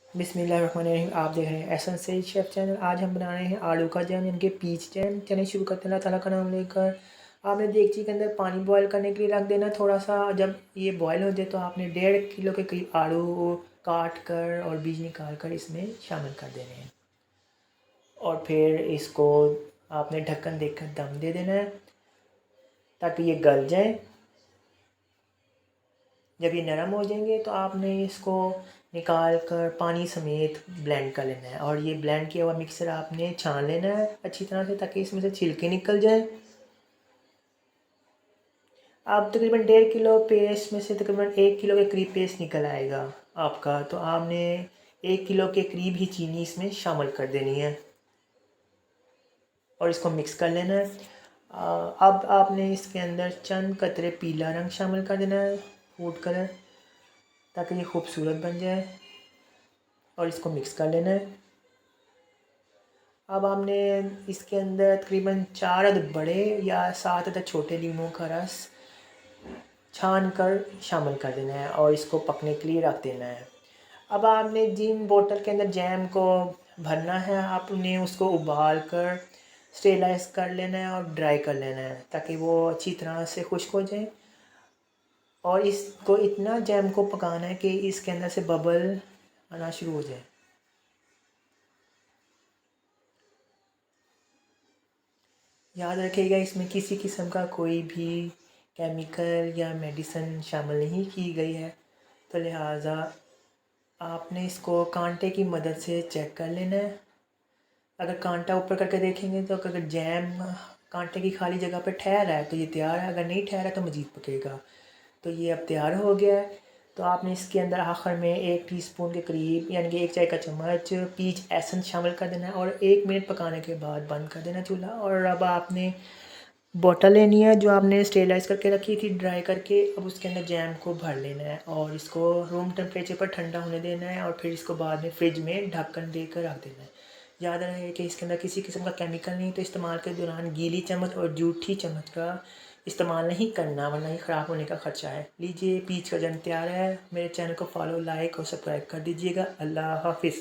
बिस्मिल्लाहिर्रहमानिर्रहीम। आप देख रहे हैं एहसन सईद शेफ़ चैनल। आज हम बना रहे हैं आलू का जैम, इनके पीच जैम। चलिए शुरू करते हैं अल्लाह ताला का नाम लेकर। आपने देगची के अंदर पानी बॉयल करने के लिए रख देना थोड़ा सा। जब ये बॉयल हो जाए तो आपने 1.5 किलो के करीब आलू काट कर और बीज निकाल कर इसमें शामिल कर देने हैं, और फिर इसको आपने ढक्कन देकर दम दे देना है ताकि ये गल जाए। जब ये नरम हो जाएंगे तो आपने इसको निकाल कर पानी समेत ब्लेंड कर लेना है, और ये ब्लेंड किया हुआ मिक्सर आपने छान लेना है अच्छी तरह से ताकि इसमें से छिलके निकल जाए। आप तकरीबन 1.5 किलो पेस्ट में से तकरीबन 1 किलो के करीब पेस्ट निकल आएगा आपका, तो आपने 1 किलो के करीब ही चीनी इसमें शामिल कर देनी है और इसको मिक्स कर लेना है। अब आपने इसके अंदर चंद कतरे पीला रंग शामिल कर देना है, फूड कलर, ताकि ये खूबसूरत बन जाए, और इसको मिक्स कर लेना है। अब आपने इसके अंदर तकरीबन 4 अदद बड़े या 7 अदद छोटे लीमों का रस छान कर शामिल कर देना है और इसको पकने के लिए रख देना है। अब आपने जिन बोतल के अंदर जैम को भरना है आपने उसको उबाल कर स्टेलाइज कर लेना है और ड्राई कर लेना है ताकि वो अच्छी तरह से खुश्क हो जाए। और इसको इतना जैम को पकाना है कि इसके अंदर से बबल आना शुरू हो जाए। याद रखिएगा इसमें किसी किस्म का कोई भी केमिकल या मेडिसिन शामिल नहीं की गई है, तो लिहाजा आपने इसको कांटे की मदद से चेक कर लेना है। अगर कांटा ऊपर करके देखेंगे तो अगर जैम कांटे की खाली जगह पर ठहरा है तो ये तैयार है, अगर नहीं ठहरा तो मज़ीद पकेगा। तो ये अब तैयार हो गया है। तो आपने इसके अंदर आखिर में 1 टीस्पून के करीब यानी कि 1 चाय का चम्मच पीच एसेंस शामिल कर देना है और 1 मिनट पकाने के बाद बंद कर देना चूल्हा। और अब आपने बोतल लेनी है जो आपने स्टेरलाइज करके रखी थी ड्राई करके, अब उसके अंदर जैम को भर लेना है और इसको रूम टेम्परेचर पर ठंडा होने देना है, और फिर इसको बाद में फ्रिज में ढक्कन देकर रख देना है। याद रहे कि इसके अंदर किसी किस्म का केमिकल नहीं, तो इस्तेमाल के दौरान गीली चम्मच और जूठी चम्मच का इस्तेमाल नहीं करना वरना ये ख़राब होने का ख़दशा है। लीजिए पीच का जैम तैयार है। मेरे चैनल को फॉलो, लाइक और सब्सक्राइब कर दीजिएगा। अल्लाह हाफिज़।